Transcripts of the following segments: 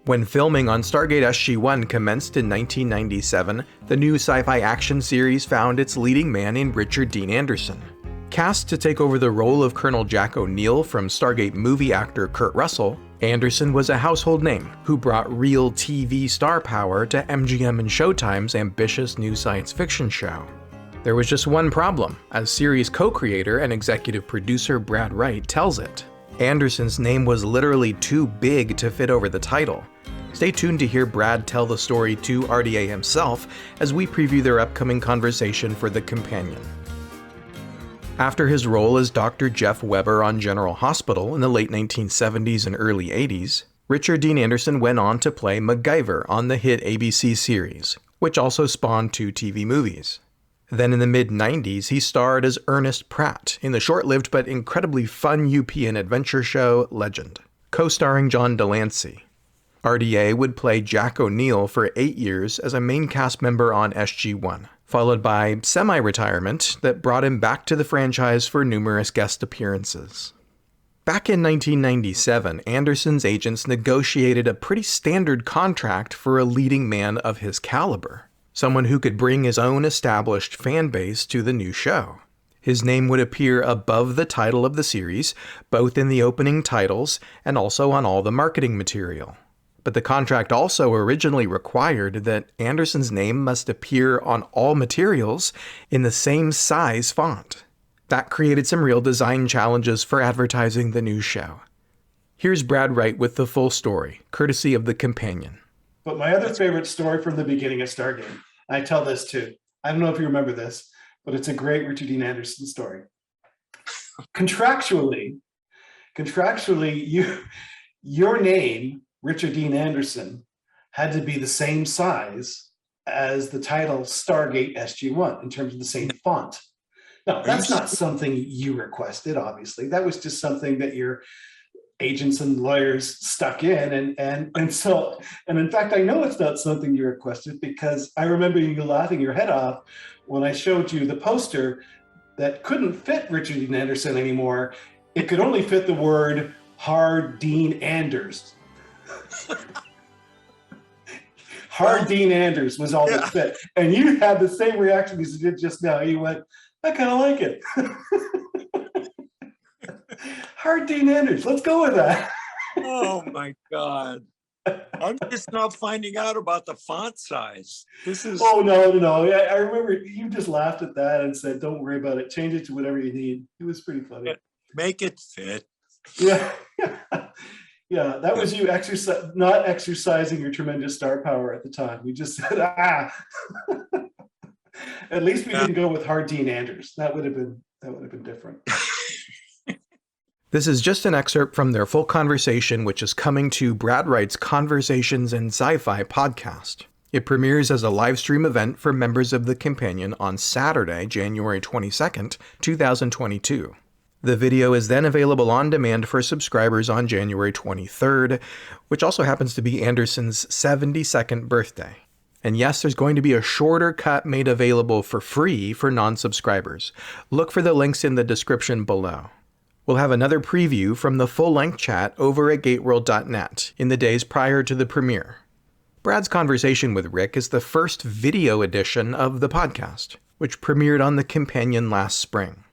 When filming on Stargate SG-1 commenced in 1997, the new sci-fi action series found its leading man in Richard Dean Anderson. Cast to take over the role of Colonel Jack O'Neill from Stargate movie actor Kurt Russell, Anderson was a household name who brought real TV star power to MGM and Showtime's ambitious new science fiction show. There was just one problem, as series co-creator and executive producer Brad Wright tells it. Anderson's name was literally too big to fit over the title. Stay tuned to hear Brad tell the story to RDA himself as we preview their upcoming conversation for The Companion. After his role as Dr. Jeff Weber on General Hospital in the late 1970s and early 80s, Richard Dean Anderson went on to play MacGyver on the hit ABC series, which also spawned 2 TV movies. Then in the mid-90s, he starred as Ernest Pratt in the short-lived but incredibly fun UPN adventure show Legend, co-starring John Delancey. RDA would play Jack O'Neill for 8 years as a main cast member on SG-1, followed by semi-retirement that brought him back to the franchise for numerous guest appearances. Back in 1997, Anderson's agents negotiated a pretty standard contract for a leading man of his caliber, someone who could bring his own established fan base to the new show. His name would appear above the title of the series, both in the opening titles and also on all the marketing material. But the contract also originally required that Anderson's name must appear on all materials in the same size font. That created some real design challenges for advertising the new show. Here's Brad Wright with the full story, courtesy of The Companion. But my other favorite story from the beginning of Stargate, I tell this too. I don't know if you remember this, but it's a great Richard Dean Anderson story. Contractually, your name, Richard Dean Anderson, had to be the same size as the title Stargate SG-1 in terms of the same font. Now, that's not something you requested, obviously. That was just something that your agents and lawyers stuck in. And in fact, I know it's not something you requested because I remember you laughing your head off when I showed you the poster that couldn't fit Richard Dean Anderson anymore. It could only fit the word Hard Dean Anders. Hard Dean Anders was all that fit. And you had the same reaction as you did just now. You went, I kind of like it. Hard Dean Anders, let's go with that. Oh my God. I'm just now finding out about the font size. This is... Oh, no. Yeah, I remember you just laughed at that and said, don't worry about it. Change it to whatever you need. It was pretty funny. Make it fit. Yeah. Yeah, that was you not exercising your tremendous star power at the time. You just said, At least we didn't go with Hard Dean Anders. That would have been different. This is just an excerpt from their full conversation, which is coming to Brad Wright's Conversations in Sci-Fi podcast. It premieres as a live stream event for members of The Companion on Saturday, January 22nd, 2022. The video is then available on demand for subscribers on January 23rd, which also happens to be Anderson's 72nd birthday. And yes, there's going to be a shorter cut made available for free for non-subscribers. Look for the links in the description below. We'll have another preview from the full-length chat over at GateWorld.net in the days prior to the premiere. Brad's conversation with Rick is the first video edition of the podcast, which premiered on The Companion last spring.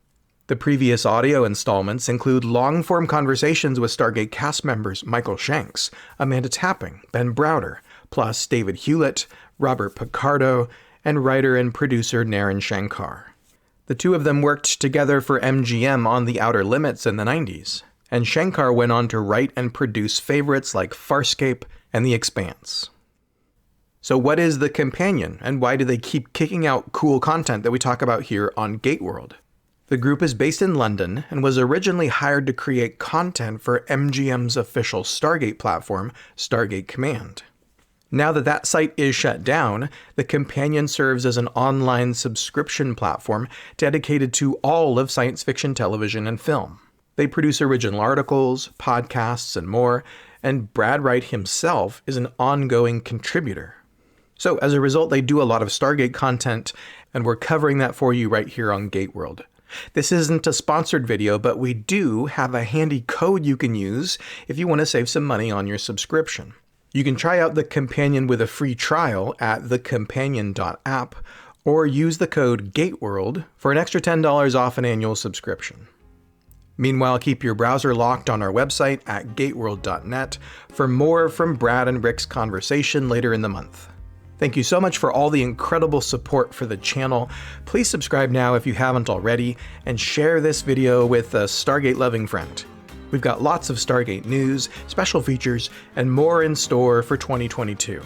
The previous audio installments include long-form conversations with Stargate cast members Michael Shanks, Amanda Tapping, Ben Browder, plus David Hewlett, Robert Picardo, and writer and producer Naren Shankar. The two of them worked together for MGM on The Outer Limits in the 90s, and Shankar went on to write and produce favorites like Farscape and The Expanse. So what is The Companion, and why do they keep kicking out cool content that we talk about here on GateWorld? The group is based in London and was originally hired to create content for MGM's official Stargate platform, Stargate Command. Now that site is shut down, The Companion serves as an online subscription platform dedicated to all of science fiction television and film. They produce original articles, podcasts, and more, and Brad Wright himself is an ongoing contributor. So as a result, they do a lot of Stargate content, and we're covering that for you right here on GateWorld. This isn't a sponsored video, but we do have a handy code you can use if you want to save some money on your subscription. You can try out the Companion with a free trial at thecompanion.app or use the code GateWorld for an extra $10 off an annual subscription. Meanwhile, keep your browser locked on our website at gateworld.net for more from Brad and Rick's conversation later in the month. Thank you so much for all the incredible support for the channel. Please subscribe now if you haven't already, and share this video with a Stargate-loving friend. We've got lots of Stargate news, special features, and more in store for 2022.